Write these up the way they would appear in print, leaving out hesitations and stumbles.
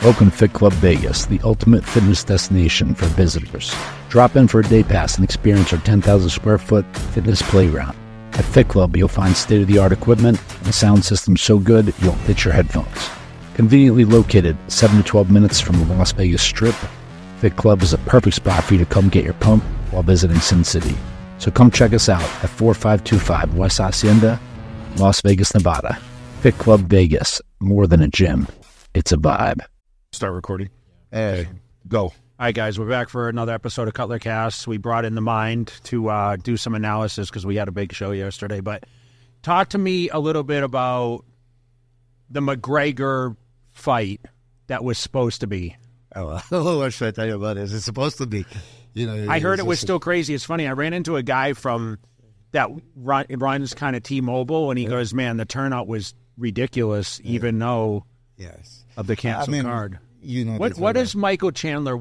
Welcome to Fit Club Vegas, the ultimate fitness destination for visitors. Drop in for a day pass and experience our 10,000 square foot fitness playground. At Fit Club, you'll find state-of-the-art equipment and a sound system so good you'll ditch your headphones. Conveniently located 7 to 12 minutes from the Las Vegas Strip, Fit Club is a perfect spot for you to come get your pump while visiting Sin City. So come check us out at 4525 West Hacienda, Las Vegas, Nevada. Fit Club Vegas, more than a gym, it's a vibe. Start recording. Hey, go. All right, guys, we're back for another episode of Cutler Cast. We brought in the mind to do some analysis because we had a big show yesterday. But talk to me a little bit about the McGregor fight that was supposed to be. Oh, what should I tell you about it? It's supposed to be. You know, I heard it was still crazy. It's funny. I ran into a guy from that runs kind of T-Mobile, and he goes, "Man, the turnout was ridiculous, even though of the canceled card." You know, what is Michael Chandler?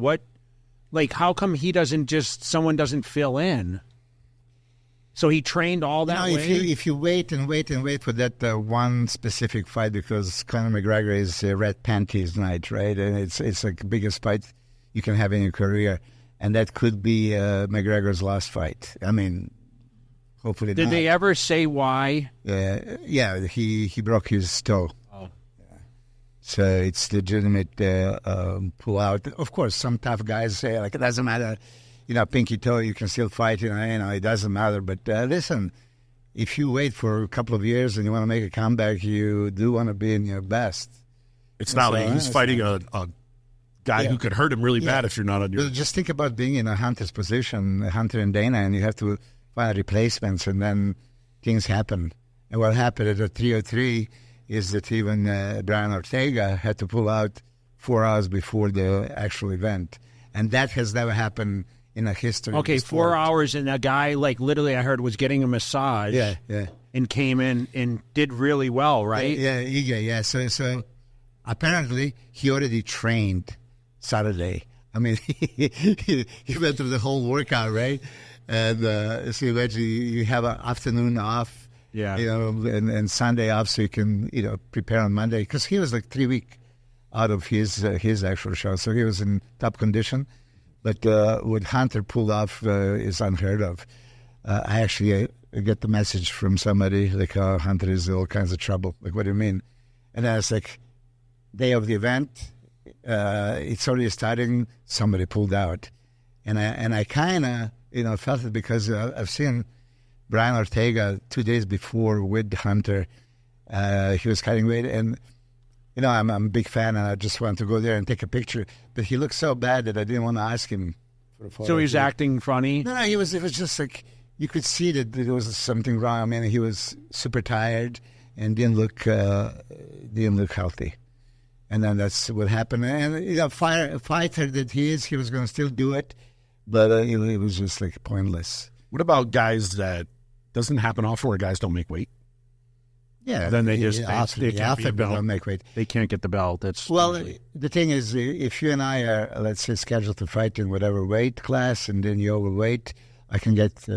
How come he doesn't someone doesn't fill in? So he trained all that way? If you wait and wait and wait for that one specific fight, because Conor McGregor is red panties night, right? And it's like the biggest fight you can have in your career. And that could be McGregor's last fight. I mean, hopefully Did they ever say why? Yeah, he broke his toe. So it's legitimate pull out. Of course, some tough guys say, like, it doesn't matter, pinky toe, you can still fight, it doesn't matter. But listen, if you wait for a couple of years and you want to make a comeback, you do want to be in your best. It's not like he's fighting a guy who could hurt him really bad if you're not on your... Just think about being in a Hunter's position, Hunter and Dana, and you have to find replacements, and then things happen. And what happened at the 303 is that even Brian Ortega had to pull out 4 hours before the actual event. And that has never happened in a history. Okay, 4 hours, and a guy, literally I heard was getting a massage. Yeah. And came in and did really well, right? Yeah. So apparently he already trained Saturday. I mean, he went through the whole workout, right? And so eventually you have an afternoon off. Yeah, and Sunday off, so you can prepare on Monday, because he was 3 weeks out of his actual show, so he was in top condition. But what Hunter pulled off is unheard of. I actually get the message from somebody Hunter is in all kinds of trouble. Like, what do you mean? And I was like, day of the event, it's already starting. Somebody pulled out, and I kind of felt it because I've seen Brian Ortega 2 days before with Hunter. He was cutting weight, and I'm a big fan, and I just wanted to go there and take a picture. But he looked so bad that I didn't want to ask him for a photo. So he was acting funny? No, it was just like you could see that there was something wrong. I mean, he was super tired and didn't look healthy. And then that's what happened. And fighter that he is, he was going to still do it, but it was just pointless. What about guys that doesn't happen often, where guys don't make weight? Yeah, then they just they can't get the belt. Don't make weight. They can't get the belt. The thing is, if you and I are, let's say, scheduled to fight in whatever weight class, and then you're overweight, I can get,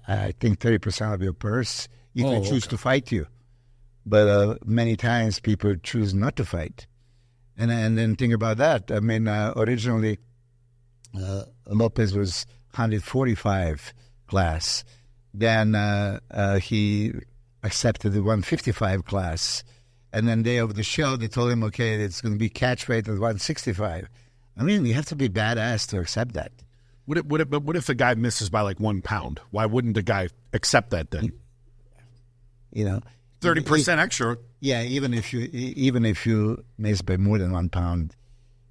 I think, 30% of your purse if I choose to fight you. But many times people choose not to fight, and then think about that. I mean, originally Lopez was 145 class. Then he accepted the 155 class. And then day of the show, they told him, okay, it's going to be catch weight at 165. I mean, you have to be badass to accept that. But what if the guy misses by 1 pound? Why wouldn't the guy accept that then? 30% extra. Yeah, even if you miss by more than 1 pound,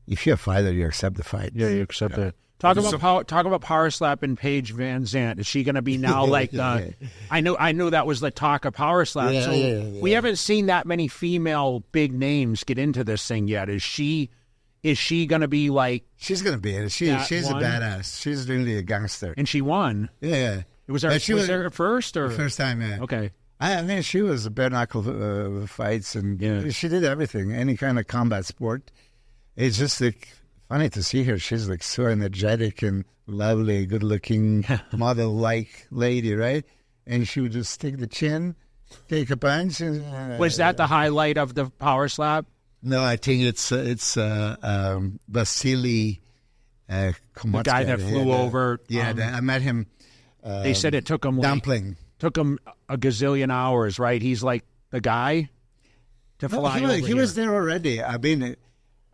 if you're a fighter, you accept the fight. Yeah, you accept it. Talk about power slapping Paige Van Zandt. Is she going to be now I know that was the talk of power slap. We haven't seen that many female big names get into this thing yet. Is she going to be She's going to be it. She's a badass. She's really a gangster. And she won. Yeah. Was her first or first time? Yeah. Okay. I mean, she was a bare knuckle fights, and she did everything, any kind of combat sport. It's just funny to see her. She's so energetic and lovely, good-looking, model-like lady, right? And she would just stick the chin, take a punch. And, was that the highlight of the power slap? No, I think it's Vasily Komotsky. The guy that flew over. Yeah, I met him. They said it took him dumpling. Took him a gazillion hours, right? He's like the guy to fly over he was there already. I mean,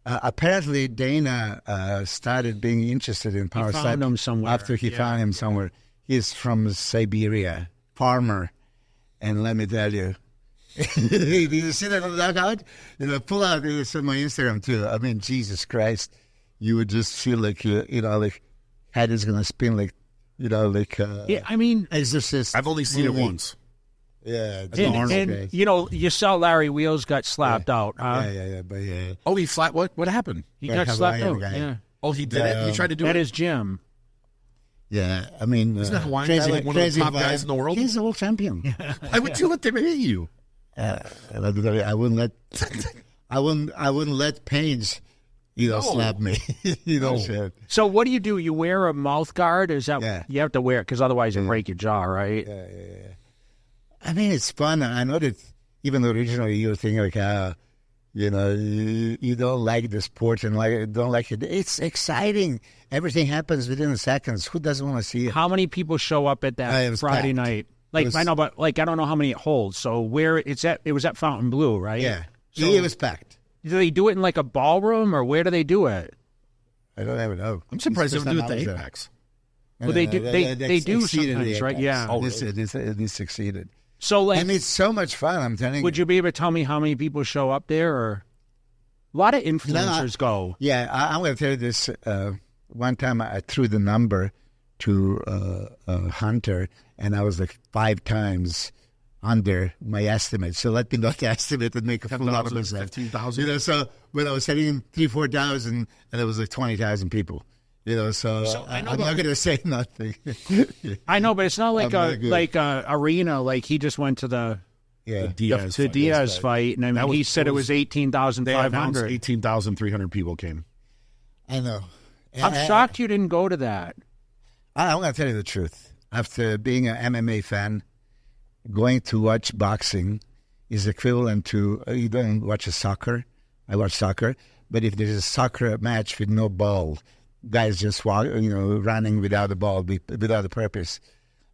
apparently Dana started being interested in power slap him somewhere. after he found him somewhere. He's from Siberia, farmer, and let me tell you. Did you see that knockout? Pull out. It's on my Instagram too. I mean, Jesus Christ, you would just feel like like head is gonna spin, like yeah. I mean, Exorcist. I've only seen it once. Yeah, and you saw Larry Wheels got slapped out. Huh? Yeah. Oh, he flat. What happened? He got slapped out. Guy. Yeah. Oh, he did it. He tried to do it at his gym. Yeah, I mean, isn't that Hawaiian guy like one of the top guys in the world? He's a world champion. I would do it to hit you. I wouldn't let. I wouldn't let Paige, slap me. Shit. So what do? You wear a mouth guard? Is that you have to wear it because otherwise you break your jaw, right? Yeah. I mean, it's fun. I know that even originally you were thinking like, you don't like the sport and don't like it. It's exciting. Everything happens within seconds. Who doesn't want to see it? How many people show up at that Friday night? I know, but I don't know how many it holds. So where it's at? It was at Fontainebleau, right? Yeah. So, it was packed. Do they do it in like a ballroom, or where do they do it? I don't even know. I'm surprised they don't do it at the Apex. Well, they do. They do sometimes, right? Yeah. Oh, this succeeded. So, and it's so much fun. I'm telling you. Would you be able to tell me how many people show up there, or a lot of influencers go? Yeah, I'm going to tell you this. One time I threw the number to Hunter, and I was like 5 times under my estimate. So let me not estimate and make a fool out of myself. 15,000. So when I was setting in 3,000-4,000, and it was like 20,000 people. So I'm not going to say nothing. I know, but it's not like a arena. Like he just went to the Diaz fight, and I mean, he said it was 18,500. 18,300 people came. I know. I'm shocked you didn't go to that. I'm going to tell you the truth. After being an MMA fan, going to watch boxing is equivalent to you don't watch a soccer. I watch soccer, but if there's a soccer match with no ball, guys just walk, running without a ball, without a purpose.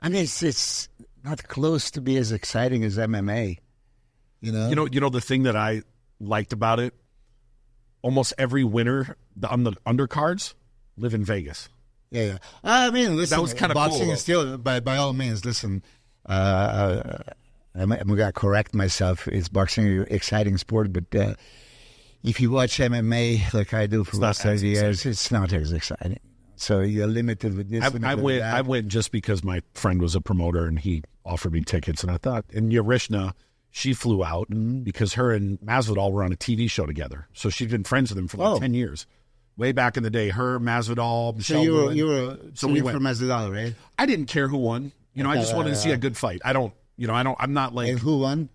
I mean, it's not close to be as exciting as MMA. You know the thing that I liked about it. Almost every winner on the undercards live in Vegas. Yeah. I mean, listen, that was kind of boxing cool, is still, by all means, listen. I'm going to correct myself. It's boxing, an exciting sport, but if you watch MMA like I do for the last 30 years, it's not as exciting. So you're limited with this. I went just because my friend was a promoter and he offered me tickets, and I thought, and Yarishna, she flew out because her and Masvidal were on a TV show together. So she'd been friends with him for like 10 years. Way back in the day, her, Masvidal, Michelle. So you were for Masvidal, right? I didn't care who won. I just wanted to see a good fight. I'm not like. And who won?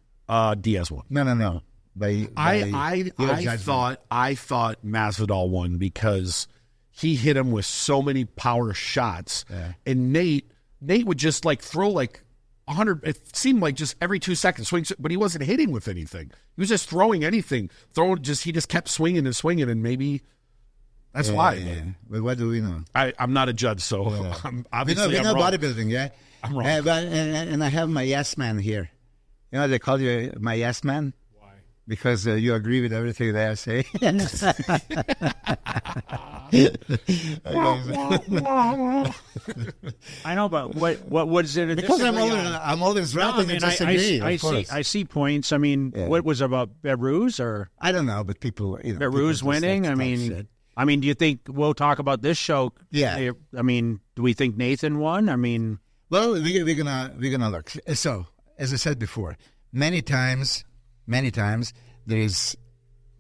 Diaz won. No. I thought Masvidal won because he hit him with so many power shots, and Nate would just like throw like 100. It seemed like just every 2 seconds swings, but he wasn't hitting with anything. He was just throwing anything. He just kept swinging, and maybe that's why. Yeah. But what do we know? I'm not a judge, so I'm obviously we know wrong. bodybuilding, yeah. I'm wrong. And I have my yes man here. They call you my yes man. Because you agree with everything that I say. I know, but what is it? Because I'm always rapping and disagree. I see points. I mean, what was it about Belarus or I don't know, but people Belarus winning. I mean, do you think we'll talk about this show? Yeah. I mean, do we think Nathan won? I mean, well, we're gonna look. So, as I said before, many times there is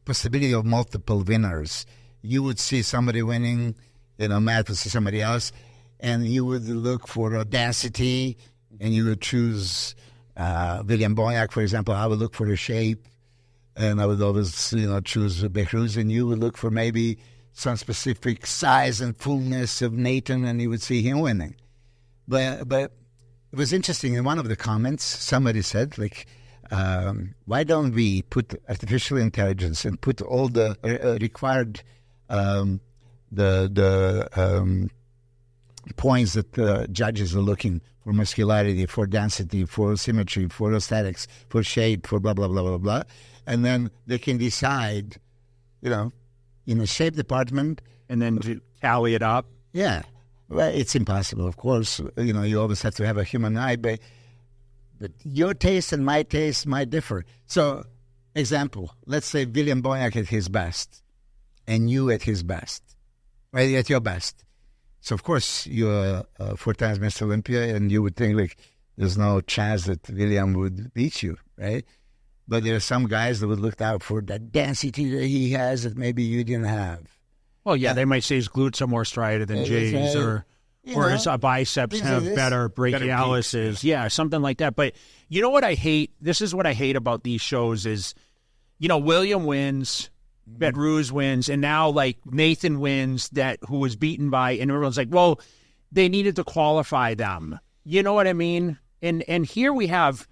possibility of multiple winners. You would see somebody winning, Matt would see somebody else, and you would look for audacity, and you would choose William Bonac, for example. I would look for the shape, and I would always, choose Behruz, and you would look for maybe some specific size and fullness of Nathan, and you would see him winning. But it was interesting. In one of the comments, somebody said, why don't we put artificial intelligence and put all the required points that judges are looking for: muscularity, for density, for symmetry, for aesthetics, for shape, for blah, blah, blah, blah, blah. And then they can decide, in a shape department. And then to tally it up. Yeah. Well, it's impossible, of course. You always have to have a human eye, but your taste and my taste might differ. So, example, let's say William Bonac at his best and you at his best, right? At your best. So, of course, you're 4 times Mr. Olympia, and you would think, like, there's no chance that William would beat you, right? But there are some guys that would look out for that density that he has that maybe you didn't have. Well, yeah, they might say his glutes are more striated than Jay's, or his biceps have better brachialis. Yeah, something like that. But you know what I hate? This is what I hate about these shows is, William wins, Betruz wins, and now, like, Nathan wins, who was beaten by, and everyone's like, well, they needed to qualify them. You know what I mean? And here we have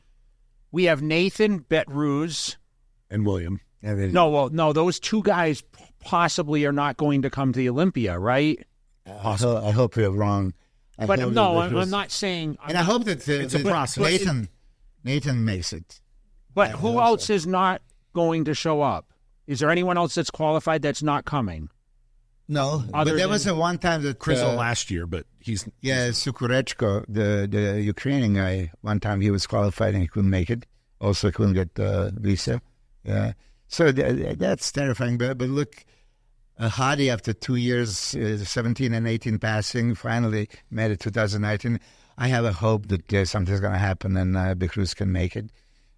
Nathan, Betruz, and William. No, those two guys possibly are not going to come to the Olympia, right? I hope you're wrong. I'm not saying. I hope that it's a process. Nathan makes it. But who else is not going to show up? Is there anyone else that's qualified that's not coming? No, but there was a one time that Krizel last year, but he's Sukurechko, the Ukrainian guy. One time he was qualified and he couldn't make it. Also couldn't get visa. Yeah. So that's terrifying. But look, Hadi, after 2 years, 17 and 18 passing, finally made it 2019. I have a hope that something's going to happen and Betruz can make it.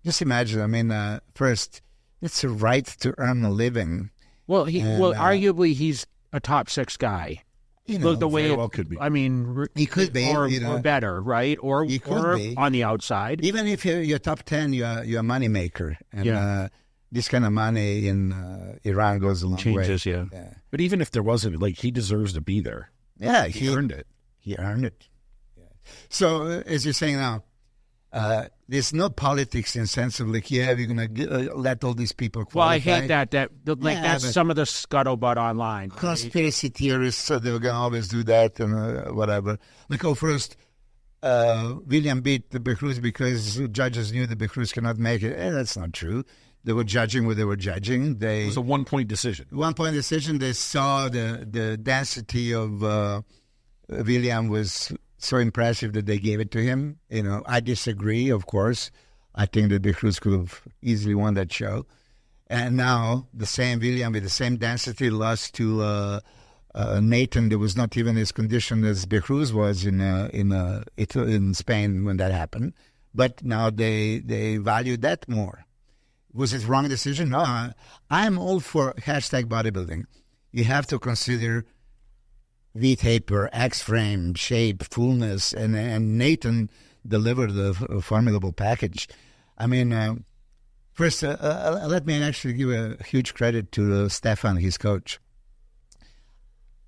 Just imagine, first, it's a right to earn a living. Well, arguably he's a top 6 guy. Look, the way well could be. He could be, or better, right? Or on the outside. Even if you're top 10, you're a money maker, and this kind of money in Iran goes a long way. Changes, yeah. But even if there wasn't, like, he deserves to be there. Yeah, he earned it. He earned it. Yeah. So, as you're saying now, there's no politics in sense of like, we're going to let all these people qualify. Well, I hate that's some of the scuttlebutt online. Conspiracy theorists, so they're going to always do that and whatever. Like, first, William beat the Betruz because judges knew the Betruz cannot make it. That's not true. They were judging what they were judging. It was a 1-point decision. 1-point decision. They saw the density of William was so impressive that they gave it to him. I disagree, of course. I think that Betruz could have easily won that show. And now the same William with the same density lost to Nathan. There was not even as conditioned as Betruz was in Spain when that happened. But now they value that more. Was it wrong decision? No, I'm all for #bodybuilding. You have to consider V-taper, X-frame, shape, fullness, and Nathan delivered a formidable package. First, let me actually give a huge credit to Stefan, his coach.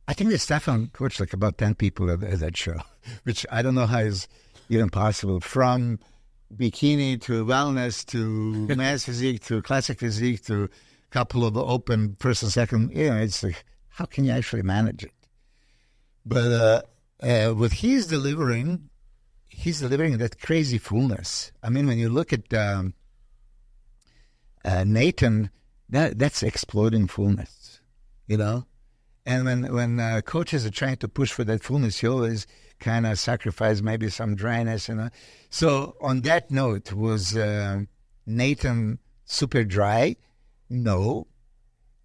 I think that Stefan coached like about 10 people at that show, which I don't know how is even possible. From bikini to wellness to mass physique to classic physique to a couple of open first and second. It's like, how can you actually manage it? But what he's delivering that crazy fullness. When you look at Nathan, that's exploding fullness, And when coaches are trying to push for that fullness, you always kind of sacrifice maybe some dryness, So on that note, was Nathan super dry? No.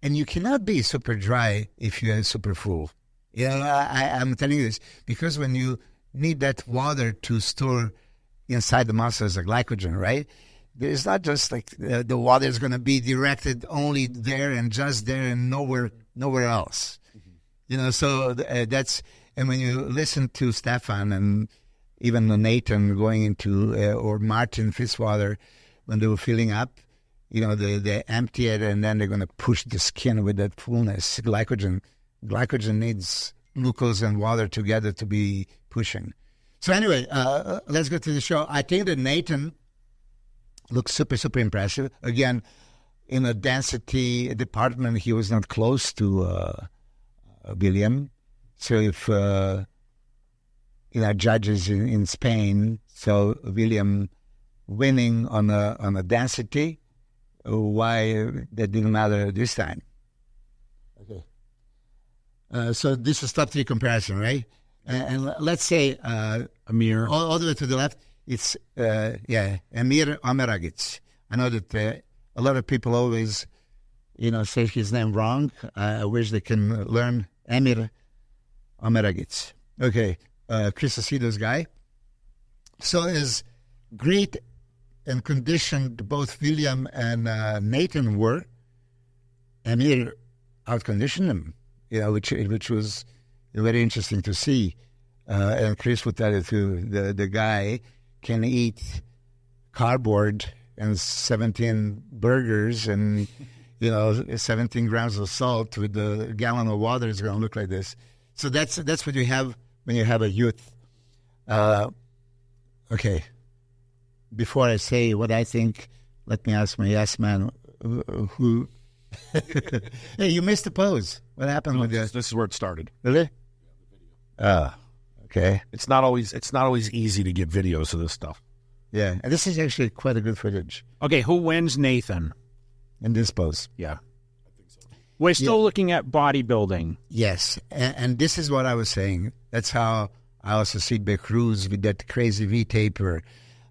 And you cannot be super dry if you are super full. I'm telling you this because when you need that water to store inside the muscle as a glycogen, right? It's not just like the water is going to be directed only there and just there and nowhere else. So that's, and when you listen to Stefan and even Nathan going into, or Martin Fitzwater, when they were filling up, they empty it and then they're going to push the skin with that fullness, glycogen. Glycogen needs glucose and water together to be pushing. So anyway, let's go to the show. I think that Nathan Looks super, super impressive. Again, in a density department, he was not close to William. So if judges in Spain, so William winning on a density, why that didn't matter this time? Okay. So this is top 3 comparison, right? And let's say Amir, all the way to the left. It's Amir Omeragic. I know that a lot of people always, say his name wrong. I wish they can learn Amir Omeragic. Okay, Chris Acedo's guy. So as great and conditioned both William and Nathan were, Amir outconditioned them. Which was very interesting to see. And Chris would tell you too, the guy can eat cardboard and 17 burgers and 17 grams of salt with a gallon of water is going to look like this. So that's what you have when you have a youth. Okay. Before I say what I think, let me ask my yes man who. Hey, you missed the pose. What happened with this? This is where it started. Really? Okay. It's not always easy to get videos of this stuff. Yeah, and this is actually quite a good footage. Okay, who wins, Nathan? In this pose. Yeah. I think so. We're still looking at bodybuilding. Yes, and this is what I was saying. That's how I also see Becruz with that crazy V-taper,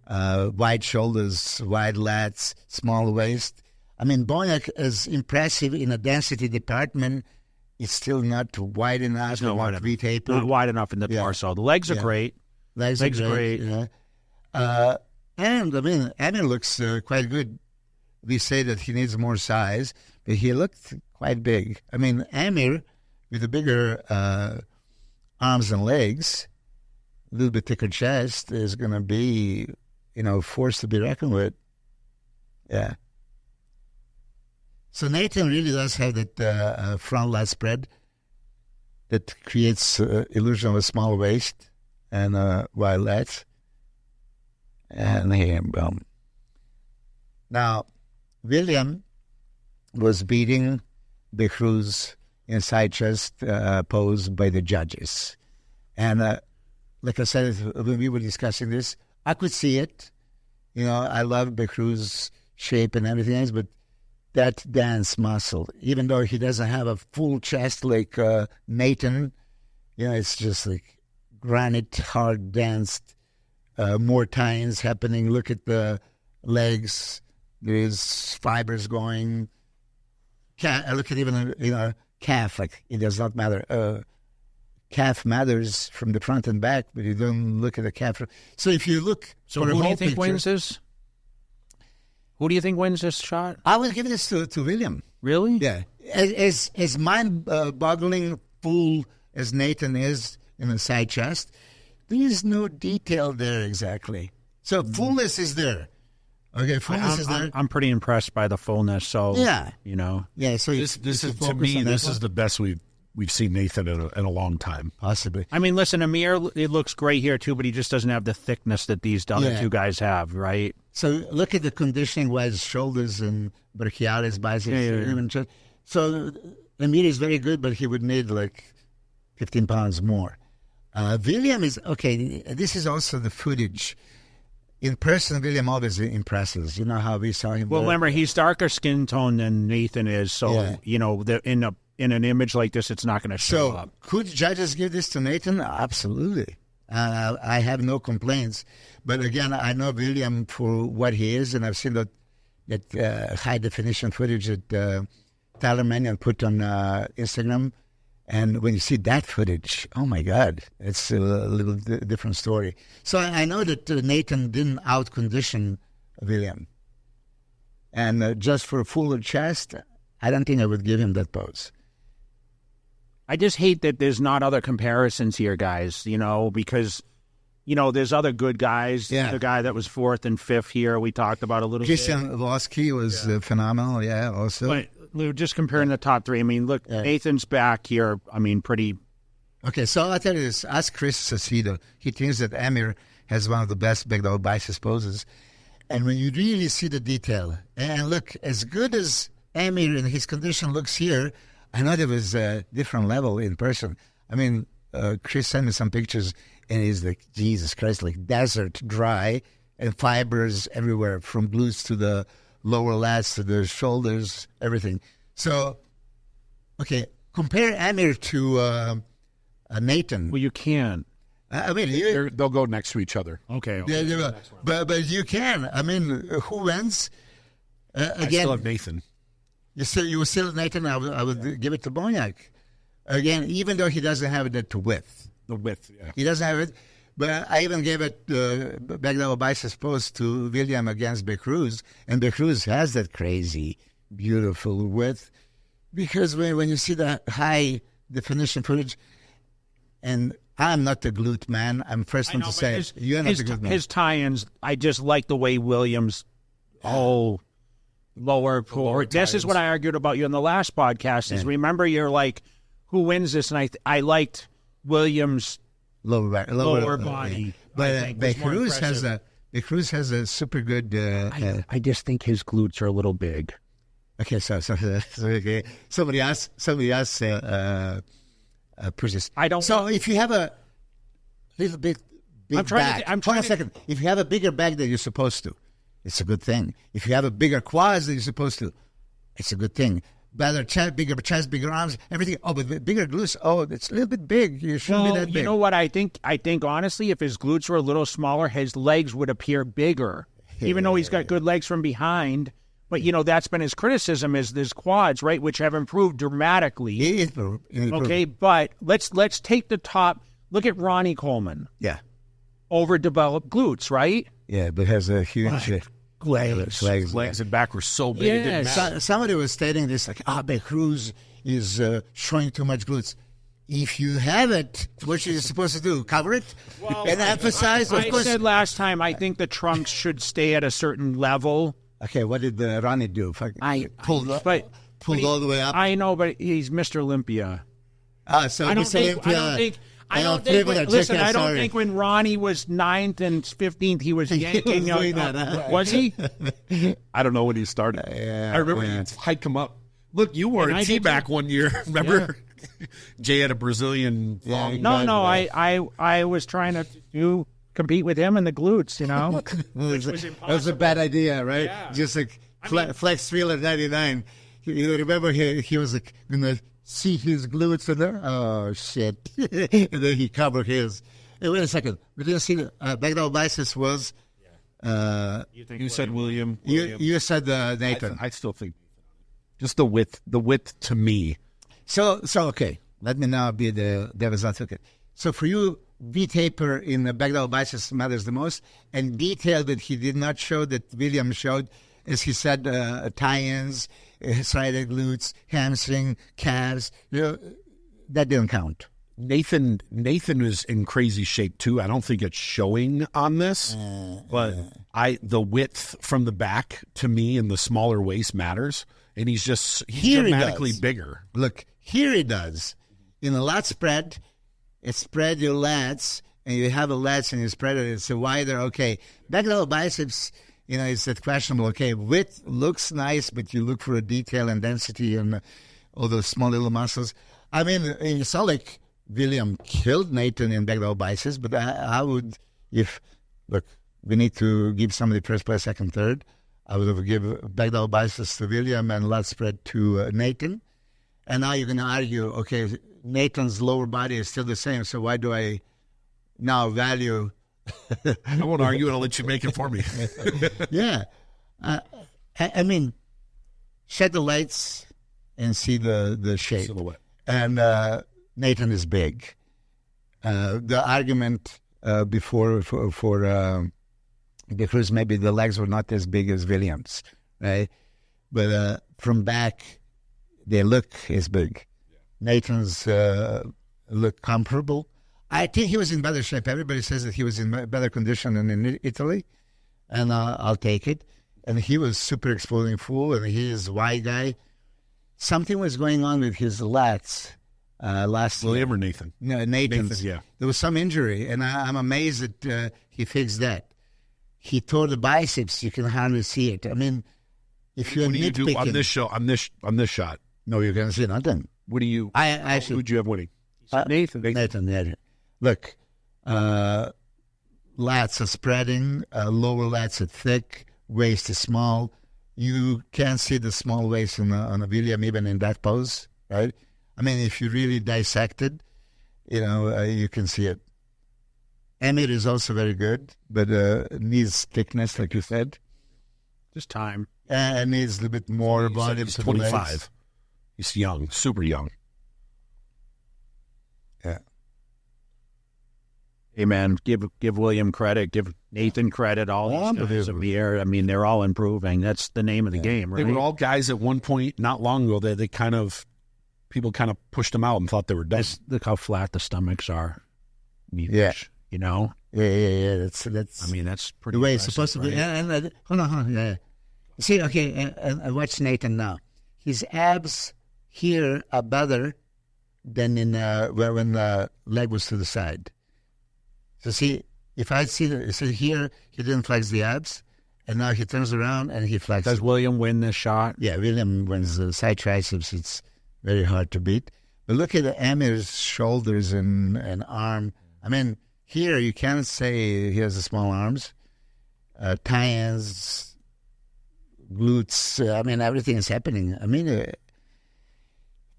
wide shoulders, wide lats, small waist. I mean, Bonac is impressive in a density department. It's still not wide enough. No, not V-taper. Not wide enough in the torso. The legs are great. Legs are great. Yeah. And, I mean, Amir looks quite good. We say that he needs more size, but he looked quite big. I mean, Amir, with the bigger arms and legs, a little bit thicker chest, is going to be, forced to be reckoned with. Yeah. So Nathan really does have that front lat spread that creates illusion of a small waist and wide lats. And here, boom. Now, William was beating Becruz in side chest pose by the judges. And like I said, when we were discussing this, I could see it. I love Becruz's shape and everything else, but that dance muscle, even though he doesn't have a full chest like Nathan, it's just like granite, hard danced, more tines happening. Look at the legs. There's fibers going. Look at even calf. Like, it does not matter. Calf matters from the front and back, but you don't look at the calf. So if you look, so who do you think wins this? Who do you think wins this shot? I would give this to William. Really? Yeah. As mind-boggling full as Nathan is in the side chest, there is no detail there exactly. So fullness is there. Okay, fullness is there. I'm pretty impressed by the fullness. So yeah, Yeah. So this is, to me, this is the best we've seen Nathan in a long time, possibly. I mean, listen, Amir, it looks great here too, but he just doesn't have the thickness that these other two guys have, right? So look at the conditioning wise, shoulders and brachialis, biceps. Yeah. So Amir is very good, but he would need like 15 pounds more. William is, okay, this is also the footage. In person, William always impresses. You know how we saw him. Well, remember, he's darker skin tone than Nathan is, so, in an image like this, it's not going to show up. Could judges give this to Nathan? Absolutely. I have no complaints. But again, I know William for what he is, and I've seen that high-definition footage that Tyler Mannion put on Instagram. And when you see that footage, oh, my God, it's a little different story. So I know that Nathan didn't out-condition William. And just for a fuller chest, I don't think I would give him that pose. I just hate that there's not other comparisons here, guys, because, there's other good guys. Yeah. The guy that was 4th and 5th here, we talked about a little Christian bit. Vosky was phenomenal, also. But we're just comparing the top 3. I mean, look, Nathan's back here, pretty... Okay, so I'll tell you this. Ask Chris Acedo. He thinks that Amir has one of the best big double biceps poses. And when you really see the detail, and look, as good as Amir in his condition looks here, I know there was a different level in person. I mean, Chris sent me some pictures, and he's like, Jesus Christ, like desert dry, and fibers everywhere, from glutes to the lower lats to the shoulders, everything. So, okay, compare Amir to Nathan. Well, you can. I mean, they'll go next to each other. Okay. Yeah, but you can. I mean, who wins? Again, I still have Nathan. You still Nathan. I would give it to Bonac. Again, even though he doesn't have that width. The width, yeah. He doesn't have it. But I even gave it back double biceps post to William against Becruz, and Becruz has that crazy, beautiful width, because when you see the high definition footage, and I'm not the glute man. I'm first one to say you're not the glute man. His tie-ins, I just like the way Williams. Lower pull. This is what I argued about you in the last podcast. Is remember you're like, who wins this? And I liked Williams' lower body. But Becruz has a super good. I just think his glutes are a little big. Okay, so okay. Somebody else pushes. I don't. So if you have a little big back, hold on a second. If you have a bigger back than you're supposed to, it's a good thing. If you have a bigger quads than you're supposed to, it's a good thing. Better chest, bigger arms, everything. Oh, but bigger glutes. Oh, it's a little bit big. You shouldn't be that big. You know what I think? I think honestly, if his glutes were a little smaller, his legs would appear bigger. Even though he's got good legs from behind. But, that's been his criticism is his quads, right, which have improved dramatically. Okay, but let's take the top. Look at Ronnie Coleman. Yeah. Overdeveloped glutes, right? Yeah, but has a huge legs and back were so big. It didn't matter. Somebody was stating this, like, Becruz is showing too much glutes. If you have it, what are you supposed to do? Cover it? And emphasize, of course. I said last time, I think the trunks should stay at a certain level. Okay, what did Ronnie do? Pulled all the way up? I know, but he's Mr. Olympia. So Mr. Olympia. I don't think when Ronnie was 9th and 15th, he was yanking up. Was he? I don't know when he started. I remember he hiked him up. Look, you wore a T-back one year. Remember? Yeah. Jay had a Brazilian. Yeah, I was trying to compete with him in the glutes, That was a bad idea, right? Yeah. Just like flex feel at 99. Remember he was like going to see his glutes in there? Oh, shit. And then he covered his. Hey, wait a second. We didn't see back double biceps was. You said William. You said Nathan. I still think just the width to me. So okay. Let me now be the devil's advocate. So for you, V-taper in the back double biceps matters the most, and detail that he did not show that William showed, as he said, tie-ins, side glutes, hamstring, calves, that didn't count. Nathan is in crazy shape too. I don't think it's showing on this, but the width from the back to me and the smaller waist matters, and he's dramatically bigger. Look, here he does. In a lat spread, it spread your lats, and you have a lats and you spread it. It's a wider, okay. Back double biceps, it's that questionable. Okay, width looks nice, but you look for a detail and density and all those small little muscles. I mean, you saw like William killed Nathan in back double biceps, but I would, we need to give somebody first place, second, third. I would give back double biceps to William and lat spread to Nathan. And now you're going to argue, okay, Nathan's lower body is still the same, so why do I now value? I won't argue, and I'll let you make it for me. Yeah. I mean, shed the lights and see the shape. Silhouette. And Nathan is big. The argument before because maybe the legs were not as big as Williams, right? But from back, they look as big. Yeah. Nathan's look comparable. I think he was in better shape. Everybody says that he was in better condition than in Italy, and I'll take it. And he was super exploding full, and he is a wide guy. Something was going on with his lats last year. William or Nathan? No, Nathan's. Nathan, yeah. There was some injury, and I'm amazed that he fixed that. he tore the biceps. You can hardly see it. I mean, if you're what do you nitpicking, do on this show on this shot? no, you can see nothing. What do you? Who would you have winning? Nathan. Look, lats are spreading, lower lats are thick, waist is small. You can't see the small waist on a William even in that pose, right? I mean, if you really dissect it, you can see it. Emir is also very good, but needs thickness, like you said. Just time. And needs a little bit more body. He's 25. He's young, super young. Yeah. Hey, man, give William credit, give Nathan credit, all these guys over here. I mean, they're all improving. That's the name of the game, right? They were all guys at one point not long ago that people kind of pushed them out and thought they were done. Look how flat the stomachs are. Yeah. Yeah. That's. I mean, that's pretty. The way it's supposed to be. Right? Hold on. Yeah. See, okay. Watch Nathan now. His abs here are better than when the leg was to the side. So see, if I see here, he didn't flex the abs, and now he turns around and he flexes. Does William win this shot? Yeah, William wins the side triceps. It's very hard to beat. But look at Amir's shoulders and arm. I mean, here you can't say he has the small arms. Tie-ins, glutes, I mean, everything is happening. I mean,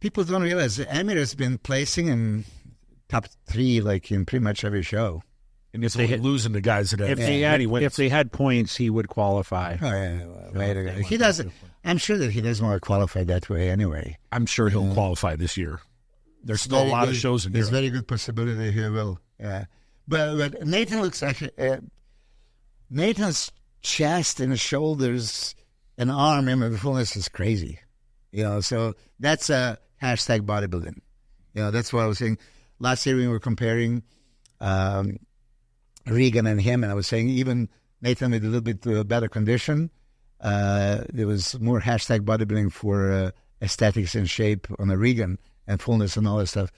people don't realize Amir has been placing in top 3 like in pretty much every show. And it's losing to guys that have if they had points, he would qualify. Oh, yeah. He doesn't. I'm sure that he doesn't want to qualify that way anyway. I'm sure he'll qualify this year. There's still a lot of shows in here. There's very good possibility he will. Yeah. But Nathan looks actually... Nathan's chest and shoulders and arm and the fullness is crazy. So that's a hashtag bodybuilding. That's what I was saying. Last year we were comparing Regan and him, and I was saying even Nathan with a little bit better condition, there was more hashtag bodybuilding for aesthetics and shape on the Regan and fullness and all that stuff.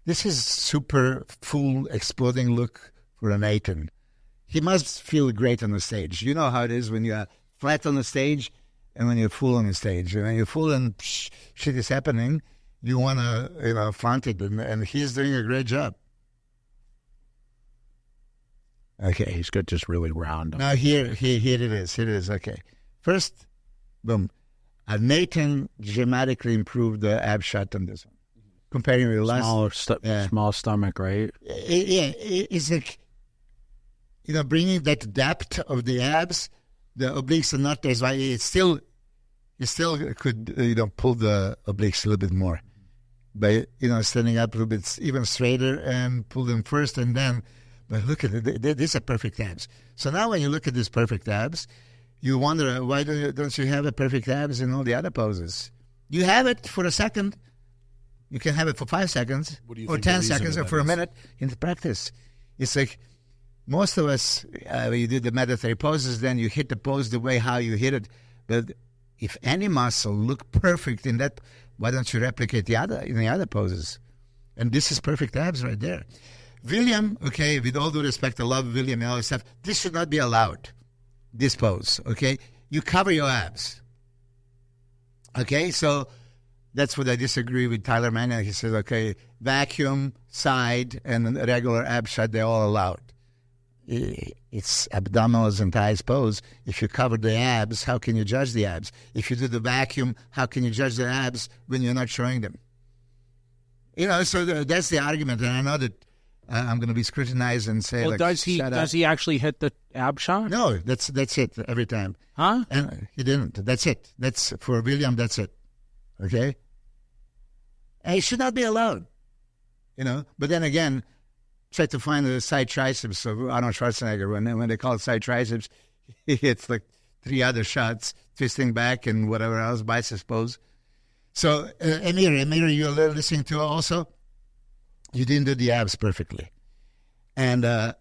This is super full exploding look for a Nathan. He must feel great on the stage. You know how it is when you're flat on the stage and when you're full on the stage. When you're full and shit is happening, you want to flaunt it, and he's doing a great job. Okay, he's got just really round. Now here it is. Here it is. Okay, first, boom. Nathan dramatically improved the ab shot on this one, comparing with the last. Small stomach, right? It's like bringing that depth of the abs. The obliques are not as wide. You still could pull the obliques a little bit more by standing up a little bit even straighter and pull them first and then. But look at it. These are perfect abs. So now when you look at these perfect abs, you wonder, why don't you have a perfect abs in all the other poses? You have it for a second. You can have it for 5 seconds or 10 seconds or for a minute in the practice. It's like most of us, you do the mandatory poses, then you hit the pose the way how you hit it. But if any muscle look perfect in that, why don't you replicate the other poses? And this is perfect abs right there. William, okay, with all due respect, I love William and all this stuff. This should not be allowed, this pose, okay? You cover your abs, okay? So that's what I disagree with Tyler Manning. He says, okay, vacuum, side, and regular ab shot, they're all allowed. It's abdominals and thighs pose. If you cover the abs, how can you judge the abs? If you do the vacuum, how can you judge the abs when you're not showing them? So that's the argument, and I know that I'm going to be scrutinized and say, well, does he actually hit the ab shot? No, that's it every time. Huh? And he didn't. That's it. That's for William. That's it. Okay. And it should not be allowed. But then again, try to find the side triceps of Arnold Schwarzenegger. When they call it side triceps, he hits like 3 other shots, twisting back and whatever else, biceps pose. So Amir, you're listening to also. You didn't do the abs perfectly. And I'm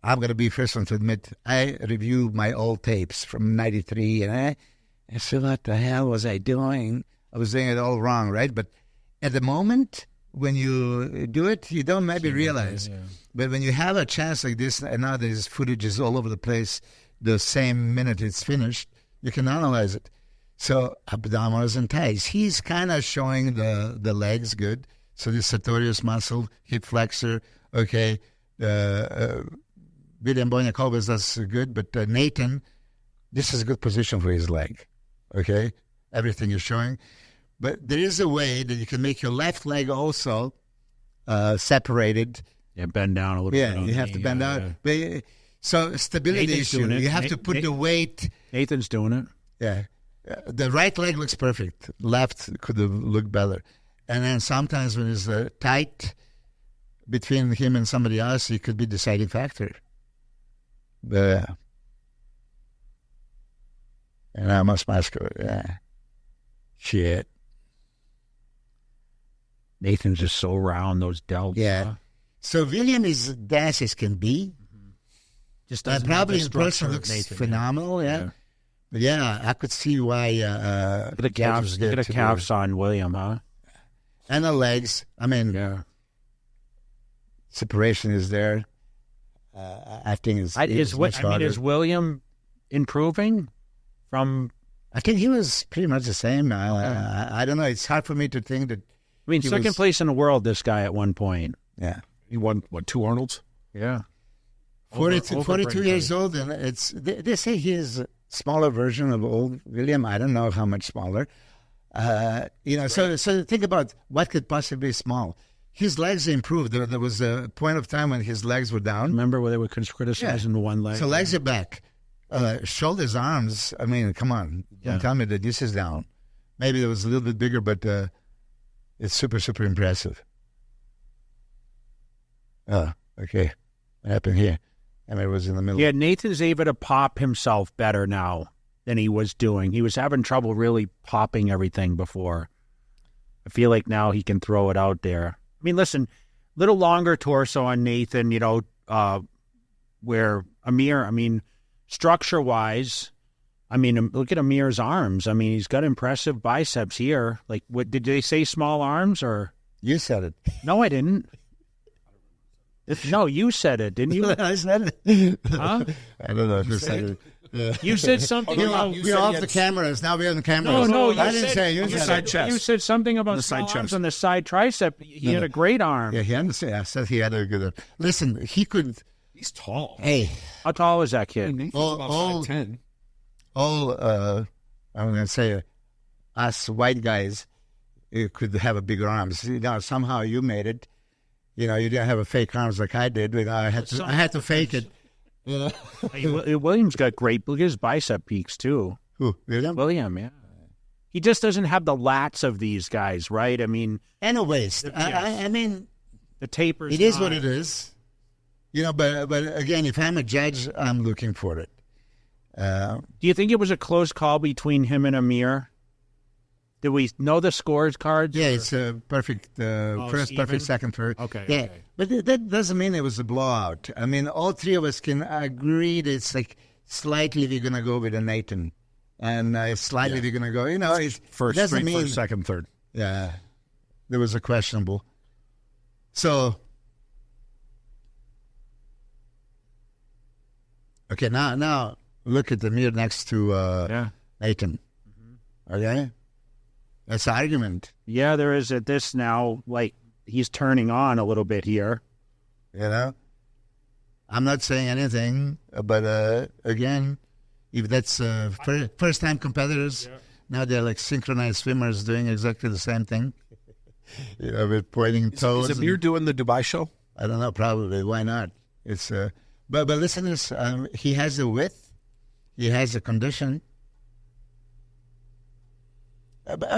going to be first one to admit, I reviewed my old tapes from 93, and I said, what the hell was I doing? I was doing it all wrong, right? But at the moment, when you do it, you don't maybe realize. Yeah. But when you have a chance like this, and now there's footages all over the place, the same minute it's finished, you can analyze it. So abdominals and thighs. He's kind of showing the legs good. So the sartorius muscle, hip flexor, okay. William Bonac always does good, but Nathan, this is a good position for his leg, okay? Everything you're showing. But there is a way that you can make your left leg also separated. Yeah, bend down a little bit. Yeah, you have to bend out. But, so stability Nathan's issue. doing it. You have to put the weight. Nathan's doing it. Yeah. The right leg looks perfect. Left could have looked better. And then sometimes when it's tight between him and somebody else, it could be deciding factor. And I must muscular. Yeah. Shit. Nathan's just so round, those delts. Yeah. So William is dense as can be. Just probably in person looks phenomenal, yeah. But yeah, I could see why. Look at the calves on William, huh? And the legs. I mean, separation is there. I think is William improving from? I think he was pretty much the same. I don't know. It's hard for me to think that. I mean, second place in the world, this guy at one point. Yeah. He won, 2 Arnolds? Yeah. 42 years old, and they say he is a smaller version of old William. I don't know how much smaller. So think about what could possibly be small. His legs improved. There was a point of time when his legs were down. Remember where they were criticizing the one leg? So legs are back. Shoulders, arms, I mean, come on. Don't tell me that this is down. Maybe it was a little bit bigger, but it's super, super impressive. Oh, okay. What happened here? I mean, it was in the middle. Yeah, Nathan's able to pop himself better now than he was doing. He was having trouble really popping everything before. I feel like now he can throw it out there. I mean, listen, little longer torso on Nathan, where Amir, structure-wise, look at Amir's arms. I mean, he's got impressive biceps here. Like, what did they say, small arms, or? You said it. No, I didn't. No, you said it, didn't you? I said it. Huh? I don't know if you said it. You said something about... We're off the cameras. Now we're on the cameras. No, I didn't say it. You said it. You said something about the side arms on the side tricep. He had a great arm. Yeah, I said he had a good arm. Listen, he could... He's tall. Hey. How tall is that kid? Nathan's about 5'10". I'm going to say, us white guys could have a bigger arms. Somehow you made it. You didn't have a fake arms like I did. I had to fake it. William's got great. Look at his bicep peaks too. Who? William? William, yeah. He just doesn't have the lats of these guys, right? I mean, and a waist. I mean, the tapers. It is what it is. But again, if I'm a judge, I'm looking for it. Do you think it was a close call between him and Amir? Did we know the scores cards? Yeah, it's a perfect first, even? perfect second, third. Okay. Yeah, okay. But that doesn't mean it was a blowout. I mean, all three of us can agree that it's like slightly we're going to go with a Nathan. And slightly we're going to go, it's first, doesn't mean, first, second, third. Yeah, there was a questionable. So, okay, now look at the mirror next to Nathan. Mm-hmm. Okay? That's the argument. Yeah, there is at this now, like, he's turning on a little bit here. I'm not saying anything, but again, if that's first-time competitors, now they're like synchronized swimmers doing exactly the same thing. With pointing toes. Is Amir doing the Dubai show? I don't know, probably. Why not? It's but listen to this. He has the width. He has the condition.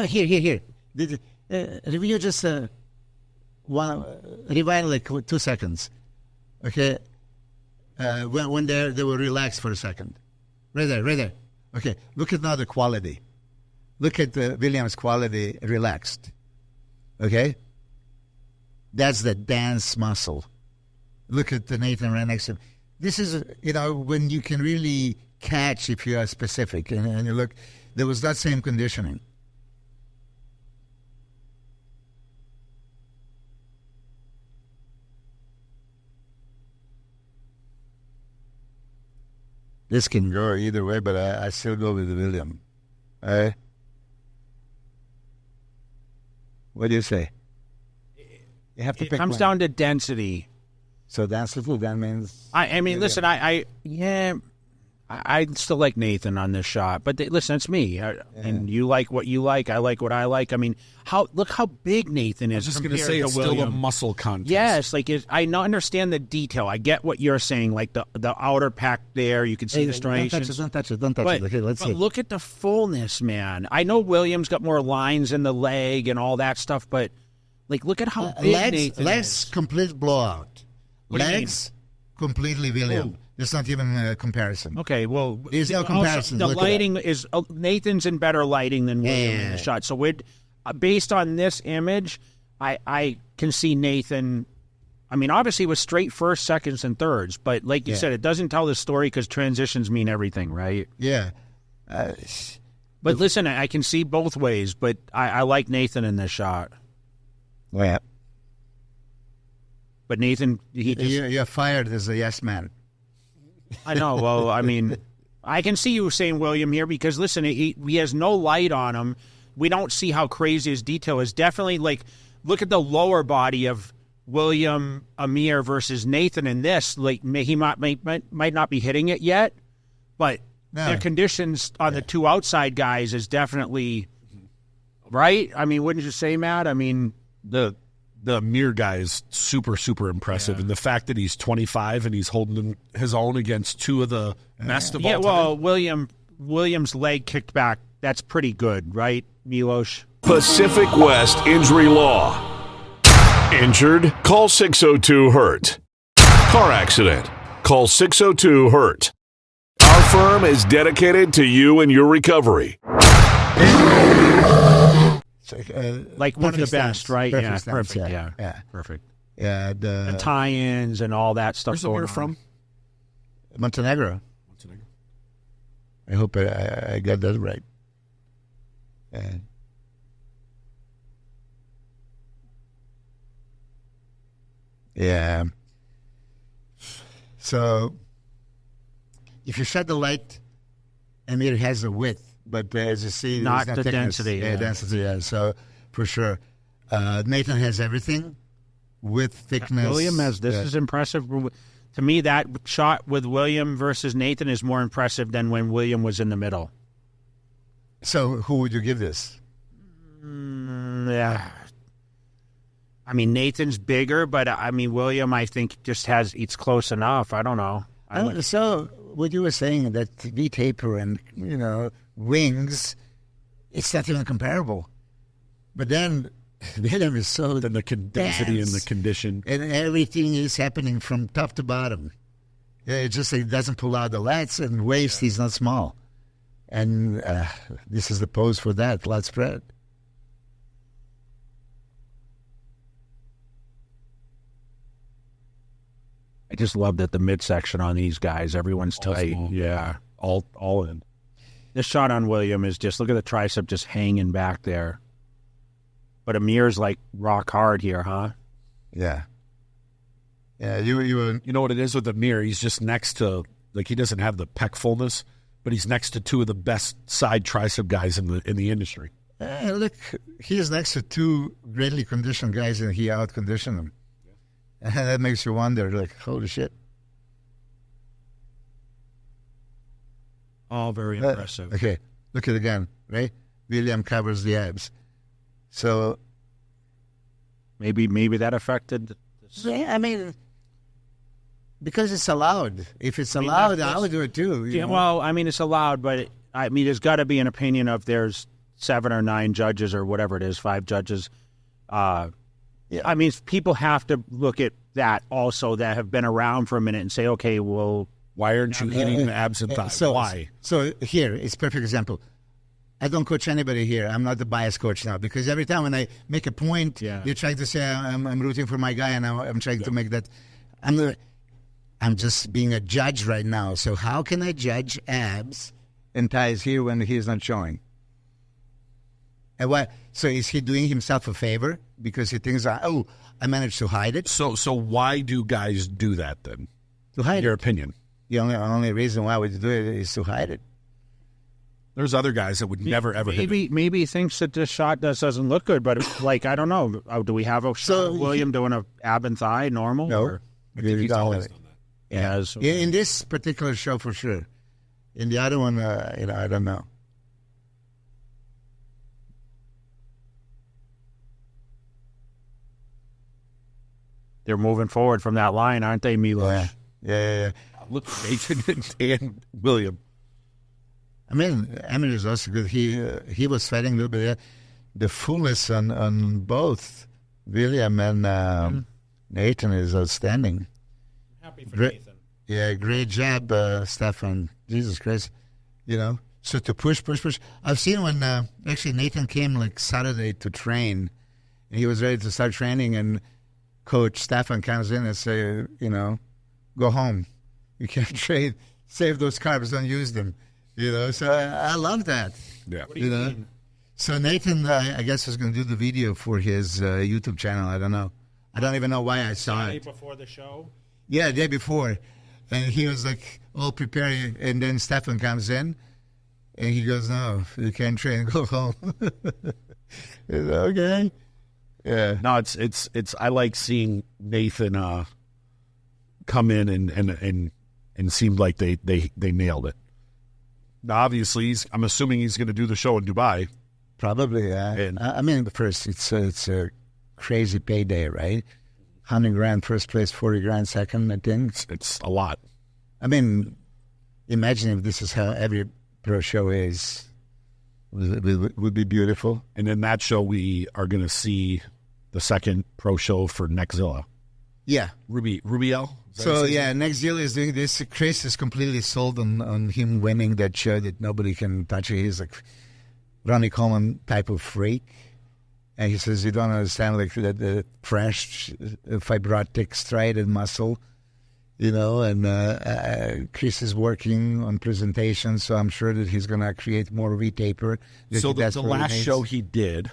Here. Review just rewind like 2 seconds. Okay. When they were relaxed for a second. Right there. Okay. Look at now the quality. Look at William's quality relaxed. Okay. That's the dance muscle. Look at the Nathan right next to him. This is, when you can really catch if you are specific. And you look, there was that same conditioning. This can go either way, but I still go with William. What do you say? You have to pick. It comes down to density. So density, that means. I mean, listen, I still like Nathan on this shot, but listen, it's me, and you like what you like. I like what I like. I mean, look how big Nathan is. I was just going to say it's William. Still a muscle contest. Yes, like I understand the detail. I get what you're saying, like the outer pack there. You can see the striations. Don't touch it. Okay, let's see. Look at the fullness, man. I know William's got more lines in the leg and all that stuff, but like, look at how big Nathan legs is. Complete blowout. Legs completely William. There's not even a comparison. Okay, well, there's no comparison. Also, the lighting is Nathan's in better lighting than William in the shot. So we're based on this image, I can see Nathan. I mean, obviously, it was straight first, seconds, and thirds, but like you said, it doesn't tell the story because transitions mean everything, right? Yeah. But listen, I can see both ways, but I like Nathan in this shot. Yeah. But Nathan, you're fired as a yes man. I know. Well, I mean, I can see you saying William here because, listen, he has no light on him. We don't see how crazy his detail is. Definitely, like, look at the lower body of William Amir versus Nathan in this. Like, he might not be hitting it yet, but the conditions on the two outside guys is definitely right. I mean, wouldn't you say, Matt? I mean, the Amir guy is super, super impressive. And the fact that he's 25 and he's holding his own against two of the best of all time. Well, William's leg kicked back. That's pretty good, right, Milos? Pacific West Injury Law. Injured? Call 602-HURT. Car accident? Call 602-HURT. Our firm is dedicated to you and your recovery. Like one of the best, right? Perfect Yeah, perfect. Yeah, perfect. Yeah, the tie-ins and all that stuff. Where's the from? Montenegro. I hope I got that right. Yeah. So, if you shut the light, Amir has a width. But as you see, not the thickness. Density. Yeah, density. Yeah, so for sure, Nathan has everything with thickness. William has this is impressive. To me, that shot with William versus Nathan is more impressive than when William was in the middle. So, who would you give this? Yeah, I mean Nathan's bigger, but I mean William, I think it's close enough. I don't know. So, what you were saying that V-taper and wings, it's not even comparable. But then William is so then the density and the condition. And everything is happening from top to bottom. It just he doesn't pull out the lats, and waist he's not small. And this is the pose for that, lat spread. I just love that the midsection on these guys, everyone's tight. Small. Yeah. All in. This shot on William is just, look at the tricep just hanging back there. But Amir's like rock hard here, huh? Yeah. Yeah, you know what it is with Amir? He's just next to, like, he doesn't have the pec fullness, but he's next to two of the best side tricep guys in the industry. Look, he's next to two greatly conditioned guys, and he out-conditioned them. And that makes you wonder, like, holy shit. All very impressive. Okay, look at it again, right? William covers the abs. So maybe that affected. Yeah, I mean, because it's allowed. If it's allowed, I would do it too. Yeah, well, I mean, it's allowed, but there's got to be an opinion of there's 7 or 9 judges or whatever it is, 5 judges. Yeah. I mean, people have to look at that also that have been around for a minute and say, okay, well, why aren't you hitting the abs and thighs? Why? So here, it's a perfect example. I don't coach anybody here. I'm not the bias coach now because every time when I make a point, you try to say I'm rooting for my guy and I'm trying to make that. I'm just being a judge right now. So how can I judge abs and thighs here when he's not showing? And what? So is he doing himself a favor because he thinks, I managed to hide it? So why do guys do that then? To hide your opinion? The only reason why we do it is to hide it. There's other guys that would never, ever hit it. Maybe he thinks that this shot doesn't look good, but like, I don't know. Do we have a shot of William doing a ab and thigh normal? No. Or? I think he's always done that. Yeah. In this particular show, for sure. In the other one, I don't know. They're moving forward from that line, aren't they, Milos? Yeah. Look, Nathan and William. I mean, Emil is also good. He was fighting a little bit. The fullness on both William and Nathan is outstanding. Happy for Nathan. Yeah, great job, Stefan. Jesus Christ. So to push. I've seen when actually Nathan came like Saturday to train, and he was ready to start training, and Coach Stefan comes in and say, go home. You can't train. Save those carbs. Don't use them. So I love that. Yeah. What do you mean? So Nathan, I guess, is going to do the video for his YouTube channel. I don't know. I don't even know why I saw it. Before the show? Yeah, the day before. And he was like all preparing. And then Stefan comes in and he goes, no, you can't train. Go home. Okay. Yeah. No, it's. I like seeing Nathan come in and seemed like they nailed it. Now, obviously, I'm assuming he's going to do the show in Dubai. Probably, yeah. And, I mean, first, it's a crazy payday, right? 100 grand first place, 40 grand second, I think. It's a lot. I mean, imagine if this is how every pro show is. It would be beautiful. And in that show, we are going to see the second pro show for Nexzilla. Yeah. Rubiel? So, yeah, Nexzilla is doing this. Chris is completely sold on him winning that show that nobody can touch. He's like Ronnie Coleman type of freak. And he says, you don't understand, like, the fresh, fibrotic, striated muscle, and Chris is working on presentations, so I'm sure that he's going to create more V-taper. So the last show he did,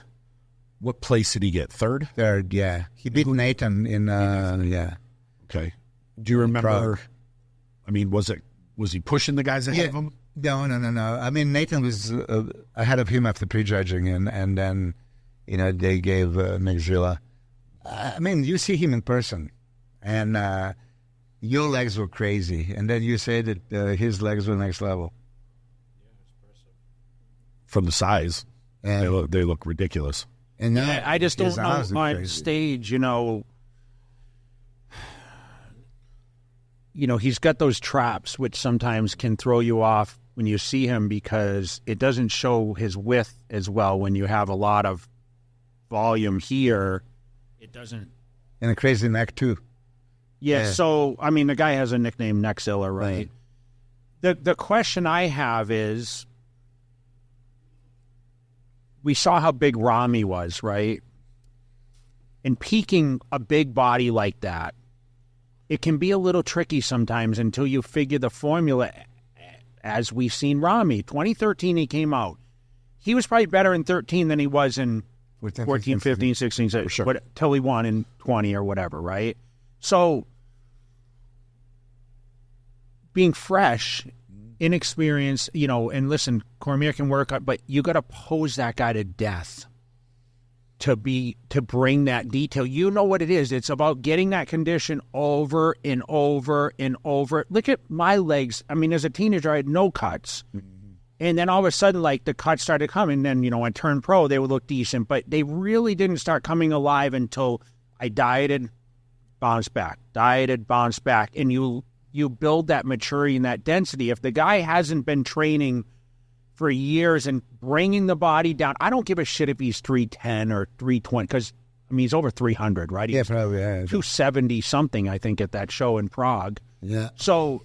what place did he get? Third? Third, yeah. He beat Nathan in, yeah. Okay. Do you remember? Prague. I mean, was he pushing the guys ahead of him? No. I mean, Nathan was ahead of him after prejudging, and then, they gave Nexzilla. I mean, you see him in person, and your legs were crazy, and then you say that his legs were next level. Yeah, it's impressive. From the size, they look ridiculous. And I just don't know on stage, he's got those traps, which sometimes can throw you off when you see him because it doesn't show his width as well when you have a lot of volume here. It doesn't. And a crazy neck, too. Yeah, so, I mean, the guy has a nickname, Nexzilla, right? The question I have is, we saw how big Rami was, right? And peaking a big body like that, it can be a little tricky sometimes until you figure the formula, as we've seen Rami. 2013, he came out. He was probably better in 13 than he was in 14, 15, 16, 17, sure. Till he won in 20 or whatever, right? So, being fresh, inexperienced, and listen, Cormier can work, but you got to pose that guy to death to bring that detail. You know what it is. It's about getting that condition over and over and over. Look at my legs. I mean, as a teenager, I had no cuts. Mm-hmm. And then all of a sudden, like, the cuts started coming. Then, I turned pro, they would look decent. But they really didn't start coming alive until I dieted, bounced back. Dieted, bounced back. And you build that maturity and that density. If the guy hasn't been training for years and bringing the body down, I don't give a shit if he's 310 or 320, because, I mean, he's over 300, right? Yeah, probably. Yeah. 270-something, I think, at that show in Prague. Yeah. So,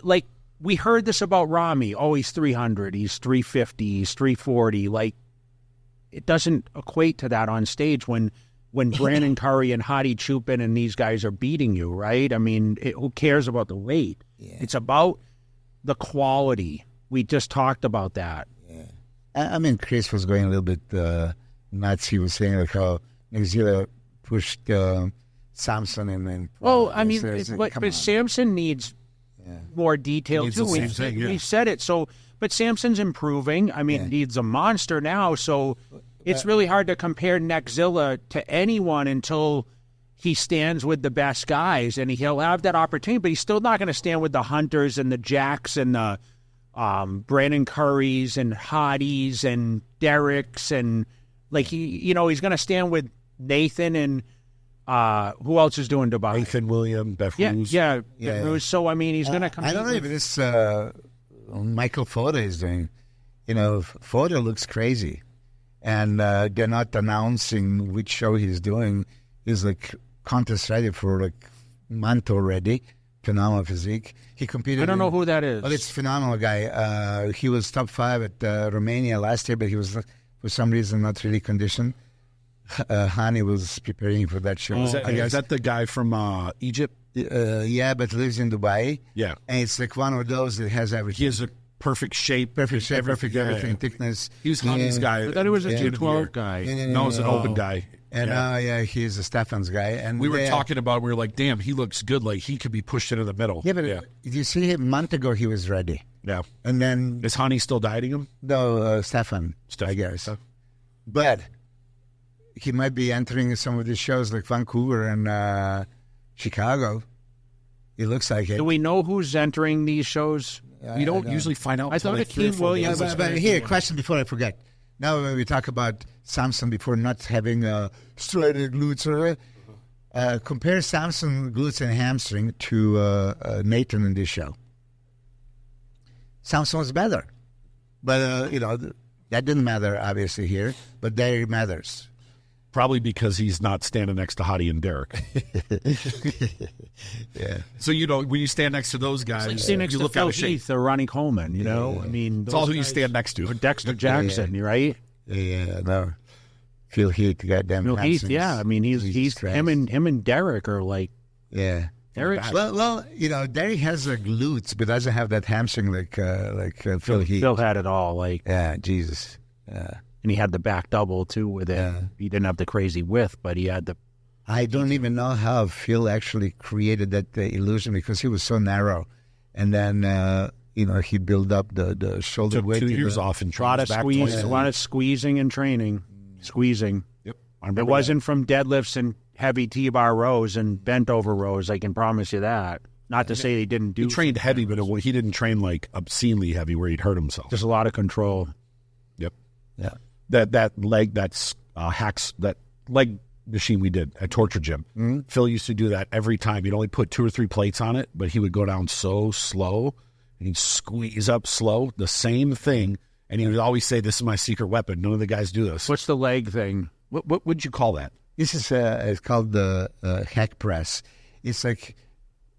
like, we heard this about Rami. Oh, he's 300, he's 350, he's 340. Like, it doesn't equate to that on stage when Brandon Curry and Hadi Chupin and these guys are beating you, right? I mean, who cares about the weight? Yeah. It's about the quality. We just talked about that. Yeah. I mean, Chris was going a little bit nuts. He was saying like how Nexzilla pushed Samson and then. Well, I mean, but Samson needs more detail too. We said it. So, but Samson's improving. I mean, he's a monster now. So it's really hard to compare Neckzilla to anyone until he stands with the best guys, and he'll have that opportunity. But he's still not going to stand with the Hunters and the Jacks and the Brandon Currys and Hottys and Derricks, and like he's going to stand with Nathan and who else is doing Dubai? Nathan, William, Befruz. Befruz. So I mean, he's going to come. I don't know if this Michael Foda is doing. Foda looks crazy, and they're not announcing which show he's doing. He's like contest ready for like a month already. Phenomenal physique. He competed. I don't know who that is. Well, it's a phenomenal guy. He was top 5 at Romania last year, but he was for some reason not really conditioned. Hani was preparing for that show. Is that the guy from Egypt? Yeah, but lives in Dubai. Yeah, and it's like one of those that has everything. He has a perfect shape, perfect everything, thickness. He was Hani's guy. I thought he was a 212 guy. No, he's an open guy. And he's a Stefan's guy. And we were talking about, we were like, damn, he looks good. Like he could be pushed into the middle. Yeah, but you see him a month ago, he was ready. Yeah. And then is Hani still dieting him? No, Stefan, I guess. But he might be entering some of these shows like Vancouver and Chicago. It looks like it. Do we know who's entering these shows? We don't usually find out. I thought Akeem Williams. But here, question before I forget. Now when we talk about Samson before not having straight glutes, compare Samson glutes and hamstring to Nathan in this show. Samson was better. But, that didn't matter obviously here, but there it matters. Probably because he's not standing next to Hottie and Derek. Yeah. So, when you stand next to those guys, you look Phil out of shape. Heath or Ronnie Coleman, I mean, it's all who you stand next to. Or Dexter Jackson, right? Yeah, no. Phil Heath, goddamn. Phil Heath, yeah. I mean, he's him and Derek are like. Yeah. Derek. Well, Derek has the glutes, but doesn't have that hamstring like Phil Heath. Phil had it all, like. Yeah, Jesus. Yeah. And he had the back double, too, with it. Yeah. He didn't have the crazy width, but he had the... I don't even know how Phil actually created that illusion because he was so narrow. And then, he built up the shoulder weight. 2 years off and a lot of squeezing and training. Squeezing. Yep. It wasn't from deadlifts and heavy T-bar rows and bent over rows, I can promise you that. Not to say he didn't do... He trained heavy, but he didn't train like obscenely heavy where he'd hurt himself. Just a lot of control. Yep. Yeah. That leg machine we did at Torture Gym. Mm-hmm. Phil used to do that every time. He'd only put 2 or 3 plates on it, but he would go down so slow and he'd squeeze up slow, the same thing. And he would always say, "This is my secret weapon. None of the guys do this." What's the leg thing? What would you call that? This is it's called the hack press. It's like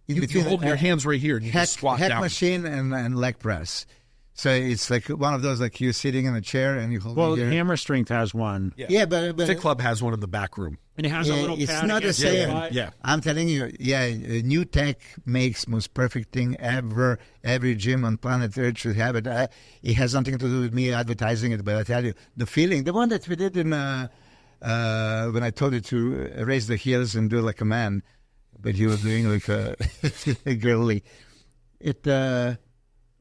you hold your hands right here and you just squat hack down. Machine and leg press. So it's like one of those, like you're sitting in a chair and you hold. Well, Hammer Strength has one. Yeah, but Fit Club has one in the back room, and it has a little. It's not the same. Yeah, I'm telling you. Yeah, new tech makes most perfect thing ever. Every gym on planet Earth should have it. It has nothing to do with me advertising it, but I tell you, the feeling, the one that we did in when I told you to raise the heels and do like a man, but you were doing like a girly.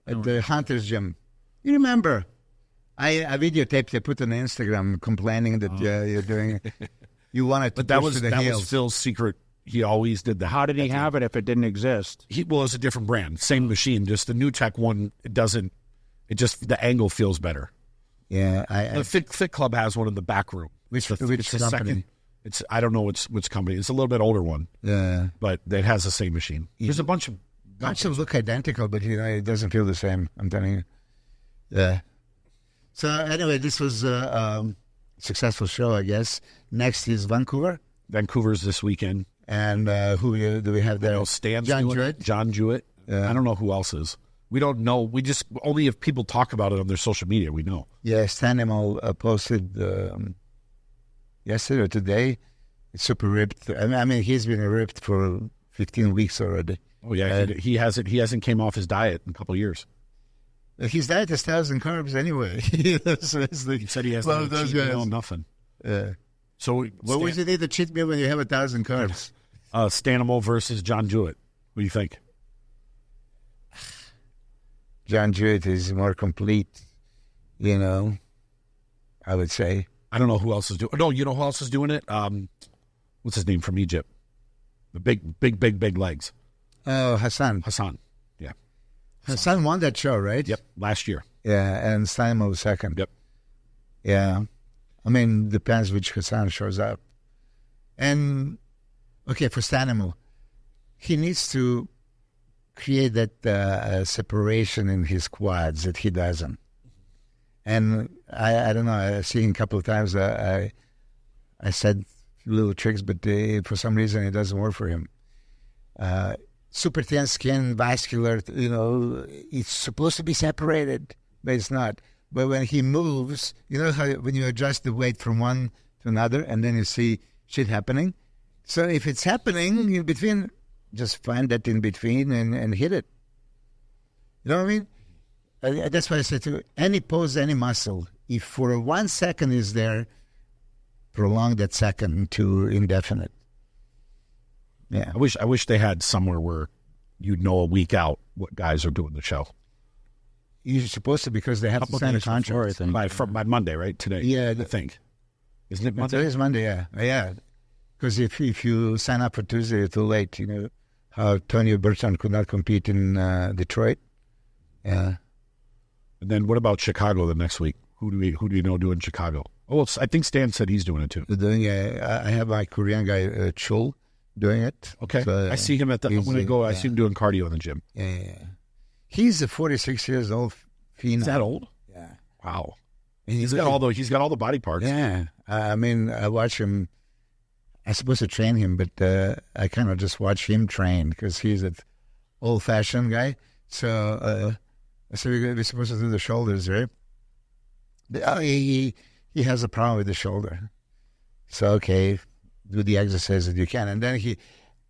At the Hunter's Gym. You remember? I videotaped it, put on Instagram complaining that you're doing you wanted to push to the heels. That was Phil's secret. He always did that. How did he have it if it didn't exist? It's a different brand. Same machine, just the new tech one, the angle feels better. Yeah. The Fit Club has one in the back room. Which company? I don't know which company. It's a little bit older one. Yeah. But it has the same machine. There's a bunch of look identical, but it doesn't feel the same. I'm telling you. Yeah. So anyway, this was a successful show, I guess. Next is Vancouver. Vancouver's this weekend, and who do we have there? John Jewett. I don't know who else is. We don't know. We just only if people talk about it on their social media, we know. Yeah, Stanimal posted yesterday or today. It's super ripped. I mean, he's been ripped for 15 weeks already. Oh yeah, he hasn't came off his diet in a couple of years. His diet is 1,000 carbs anyway. He said he has no cheat meal, nothing. So what would you need to cheat meal when you have 1,000 carbs? Stanimal versus John Jewett. What do you think? John Jewett is more complete, you know, I would say. I don't know who else is doing. No, you know who else is doing it? What's his name from Egypt? The big legs. Oh, Hassan. Yeah. Hassan won that show, right? Yep. Last year. Yeah, and Steinmo was second. Yep. Yeah. I mean, depends which Hassan shows up. And, okay, for Steinmo, he needs to create that separation in his quads that he doesn't. And I don't know, I've seen a couple of times I said little tricks, but for some reason it doesn't work for him. Super thin skin, vascular, you know, it's supposed to be separated, but it's not. But when he moves, you know how when you adjust the weight from one to another and then you see shit happening? So if it's happening in between, just find that in between and hit it. You know what I mean? That's why I said to any pose, any muscle, if for 1 second is there, prolong that second to indefinite. Yeah. I wish they had somewhere where you'd know a week out what guys are doing the show. You're supposed to, because they have to sign a contract. By Monday, right? Today. Yeah. I think. Isn't it Monday? Today is Monday, yeah. Yeah. Because if you sign up for Tuesday, you're too late. You know how Tony Burton could not compete in Detroit? Yeah. And then what about Chicago the next week? Who do you know doing Chicago? Oh, I think Stan said he's doing it too. I have my Korean guy Chul doing it. Okay, so, I see him at when I go. I see him doing cardio in the gym. Yeah. He's a 46 years old phenom. Is that old? Yeah. Wow. And he's got all the body parts. Yeah. I mean, I watch him. I'm supposed to train him, but I kind of just watch him train because he's an old-fashioned guy. So we're supposed to do the shoulders, right? But, he has a problem with the shoulder. So, okay, do the exercises that you can. And then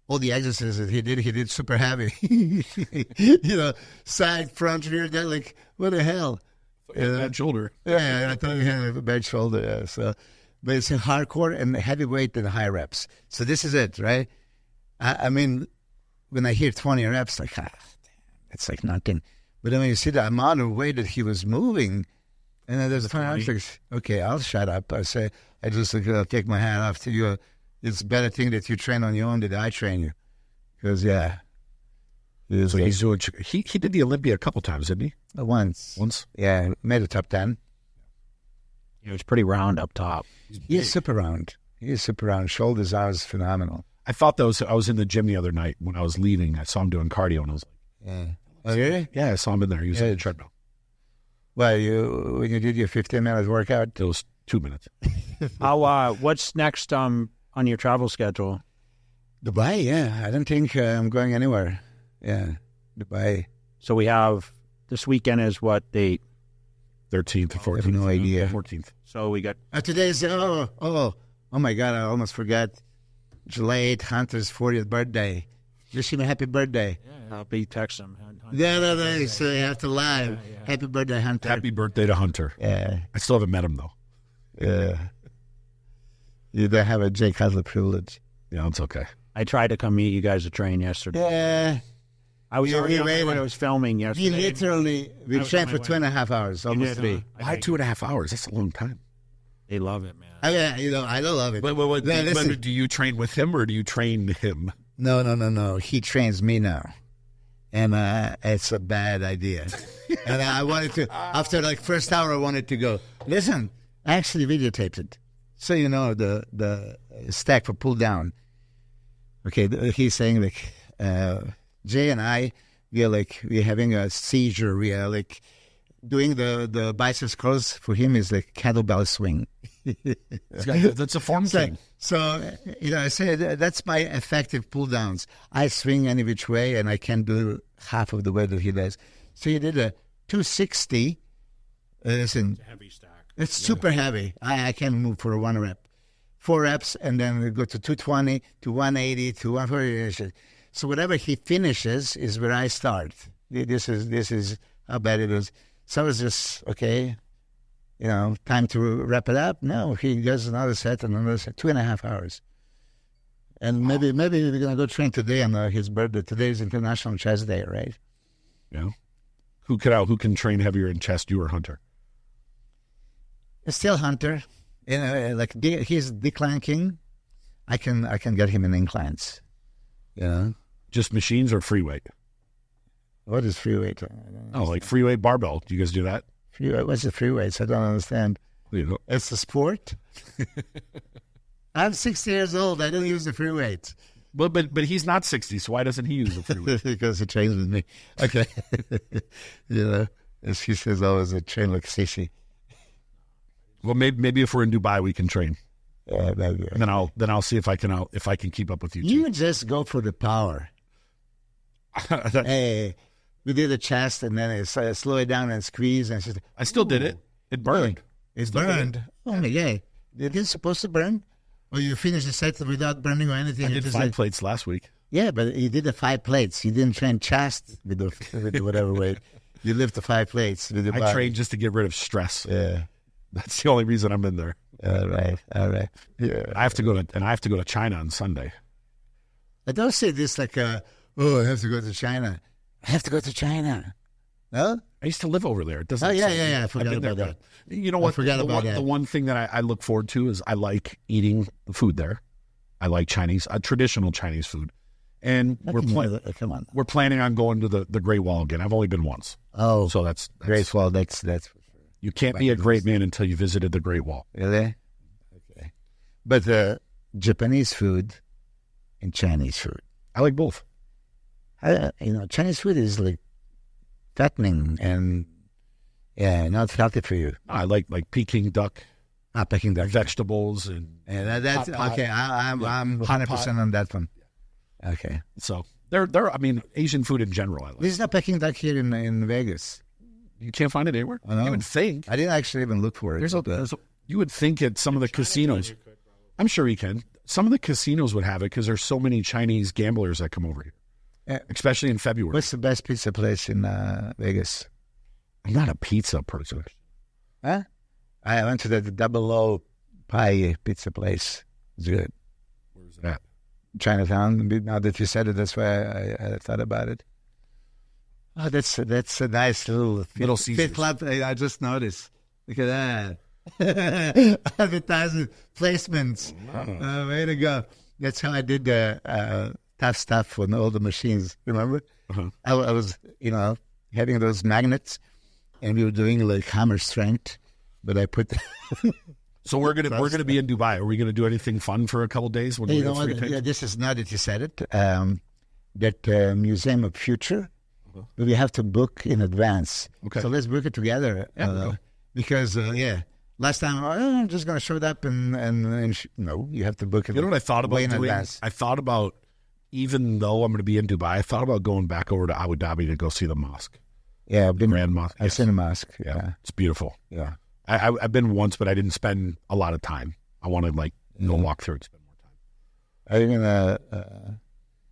all the exercises that he did super heavy. You know, side, front, rear, then like, what the hell? Bad shoulder. Yeah, I thought he had a bad shoulder. Yeah, so, but it's a hardcore and heavy weight and high reps. So this is it, right? I mean, when I hear 20 reps, like, it's like nothing. But then when you see the amount of weight that he was moving, and then there's a time I was like, okay, I'll shut up. I say, I just take my hat off to you. It's a better thing that you train on your own than I train you. Because, yeah. So he's doing, he did the Olympia a couple times, didn't he? Once. Yeah, made the top 10. He was pretty round up top. He's super round. Shoulders are phenomenal. I thought I was in the gym the other night when I was leaving. I saw him doing cardio, and I was like, yeah. Oh, really? Yeah, I saw him in there. He was on the treadmill. Well, when you did your 15-minute workout? It was 2 minutes. What's next on your travel schedule? Dubai, yeah. I don't think I'm going anywhere. Yeah, Dubai. So we have, this weekend is what date? 13th or 14th. I have no idea. 14th. So we got... Today's, oh my God, I almost forgot. July 8th, Hunter's 40th birthday. Wish him a happy birthday. Yeah, I'll be text him. No, so you have to live. Yeah. Happy birthday, Hunter. Happy birthday to Hunter. Yeah. I still haven't met him, though. Yeah. You don't have a Jay Cutler privilege. Yeah, it's okay. I tried to come meet you guys to train yesterday. Yeah. I was already when I was filming yesterday. We trained for 2.5 hours, almost 3. Why 2.5 hours? That's a long time. They love it, man. I don't love it. But do you train with him or do you train him? No. He trains me now. And it's a bad idea. And I wanted to, after like first hour, I wanted to go, listen, I actually videotaped it. So you know the stack for pull down. Okay, he's saying like, Jay and I, we're having a seizure. We are like doing the biceps curls for him is like kettlebell swing. That's a form thing. So, I said that's my effective pull downs. I swing any which way, and I can do half of the way that he does. So he did a 260. Listen, it's a heavy stack. It's super heavy. I can move for 1 rep. 4 reps, and then we go to 220, to 180, to 140. So whatever he finishes is where I start. This is how bad it is. So I was just, okay, time to wrap it up. No, he does another set, 2.5 hours. And maybe we're going to go train today on his birthday. Today is International Chess Day, right? Yeah. Who can train heavier in chest, you or Hunter? Still Hunter. He's decline king. I can get him in inclines. Just machines or free weight? What is free weight? Like free weight barbell. Do you guys do that? Free weight? What's the free weights? I don't understand. It's a sport. I'm 60 years old. I don't use the free weights. But he's not 60, so why doesn't he use the free weight? Because he trains with me. Okay. As he says, always I train like Sissy. Well, maybe if we're in Dubai, we can train. Yeah, maybe. And then I'll see if I can keep up with you. You just go for the power. Hey, we did the chest, and then I slow it down and squeeze, and just, I still did it. It burned. It burned. Oh my God! It is supposed to burn. Or you finish the set without burning or anything. I did 5 plates last week. Yeah, but you did the 5 plates. You didn't train chest with whatever weight. You lift the 5 plates with your body. I trained just to get rid of stress. Yeah. That's the only reason I'm in there. All right. Yeah. I have to go to China on Sunday. I don't say this like, I have to go to China. I have to go to China. No? I used to live over there. It doesn't. Oh, yeah. I forgot about that. You know what? The one thing that I look forward to is I like eating the food there. I like traditional Chinese food. And we're planning on going to the Great Wall again. I've only been once. Oh. So that's Great Wall, that's for sure. You can't be a great man until you visited the Great Wall. Really? Okay. But Japanese food and Chinese food. I like both. Chinese food is like fattening and not healthy for you. I like Peking duck. Peking duck. Vegetables and that's okay. I'm 100% on that one. Okay. So they're Asian food in general I like. There's no Peking duck here in Vegas. You can't find it anywhere? I know. You would think. I didn't actually even look for it. You would think at some of the casinos. I'm sure you can. Some of the casinos would have it because there's so many Chinese gamblers that come over here, especially in February. What's the best pizza place in Vegas? I'm not a pizza person. Huh? I went to the Double O Pie pizza place. It's good. Where's that? Chinatown. Now that you said it, that's why I thought about it. Oh, that's a nice little fit club. I just noticed. Look at that. Advertising placements. Wow. Way to go. That's how I did the tough stuff on all the machines. Remember? Uh-huh. I was, having those magnets, and we were doing like hammer strength, but I put... So we're gonna be in Dubai. Are we gonna do anything fun for a couple of days? When this is not that you said it. That Museum of Future. But we have to book in advance. Okay. So let's book it together. Because, last time, I'm just going to show it up and no, you have to book it. You know what I thought about in doing? Advance. I thought about, even though I'm going to be in Dubai, I thought about going back over to Abu Dhabi to go see the mosque. Yeah, Grand Mosque. I've seen the mosque. Yeah. It's beautiful. Yeah. I've been once, but I didn't spend a lot of time. I want to go walk through and spend more time. Are you going to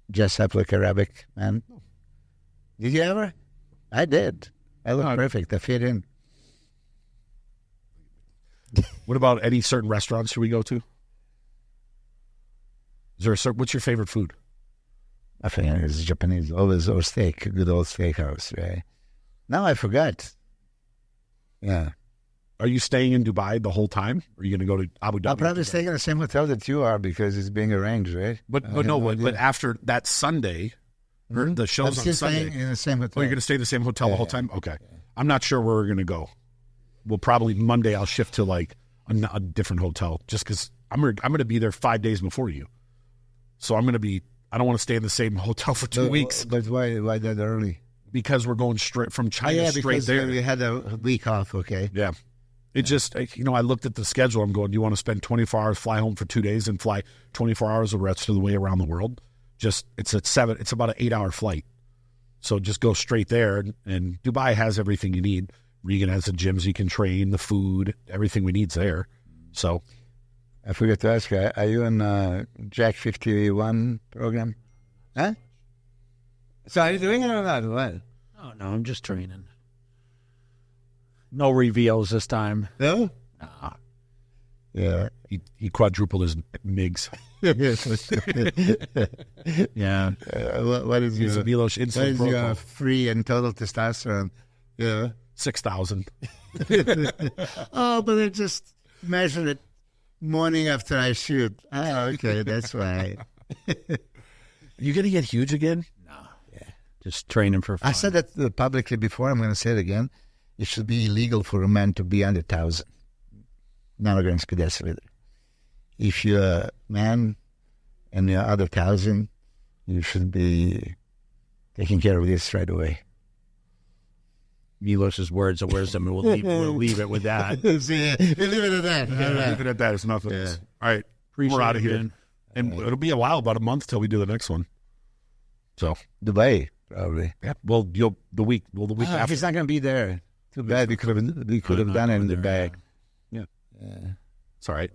dress up like Arabic man? Did you ever? I did. I look perfect. I fit in. What about any certain restaurants should we go to? Is there what's your favorite food? I think it's Japanese, always, or steak, good old steakhouse, right? Now I forgot. Yeah. Are you staying in Dubai the whole time? Or are you going to go to Abu Dhabi? I'll probably stay in the same hotel that you are because it's being arranged, right? But after that Sunday... The show's on Sunday. Staying in the same hotel. Oh, you're going to stay in the same hotel the whole time? Okay. Yeah. I'm not sure where we're going to go. We'll probably Monday I'll shift to like a different hotel just because I'm going to be there 5 days before you. So I'm going to be. I don't want to stay in the same hotel for 2 weeks. But why that early? Because we're going straight from China straight there. We had a week off. Okay. Yeah. It just I looked at the schedule. I'm going. Do you want to spend 24 hours, fly home for 2 days, and fly 24 hours the rest of the way around the world? It's about an 8-hour flight. So just go straight there. And Dubai has everything you need. Regan has the gyms you can train, the food, everything we need's there. So I forgot to ask you, are you on Jack 51 program? Huh? So are you doing it or not? What? Oh, no, I'm just training. No reveals this time. No? Nah. Yeah. He quadrupled his MIGs. Yeah. What is your Milos free and total testosterone? Yeah. 6,000. Oh, but I just measured it morning after I shoot. Oh, okay, that's why. You gonna get huge again? No. Yeah. Just training for fun. I said that publicly before. I'm going to say it again. It should be illegal for a man to be under 1,000 nanograms per deciliter. If you're a man and you're under 1,000, you should be taking care of this right away. Milos's words of wisdom, and we'll leave it with that. We'll leave it at that. Leave it at that. It's nothing. Yeah. All right. We're out of here. And it'll be a while, about a month till we do the next one. So Dubai, probably. Yeah. Well, the week after. He's not going to be there. Too bad. We could have done it in the bag. Yeah. It's all right.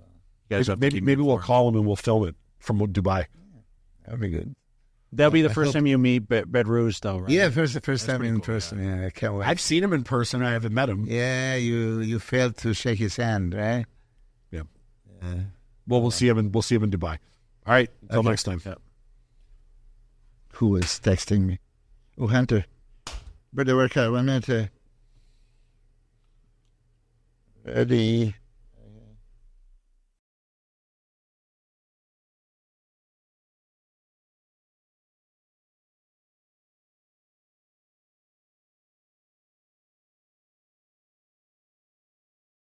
You guys maybe we'll call him and we'll film it from Dubai. That'd be good. That'll be the first time you meet Bedruz, though, right? Yeah, the first time in person. Yeah, I can't wait. I've seen him in person. I haven't met him. Yeah, you failed to shake his hand, right? Yeah. Well, we'll see him in Dubai. All right. Until next time. Yeah. Who is texting me? Oh, Hunter. Better work out. 1 minute. Ready.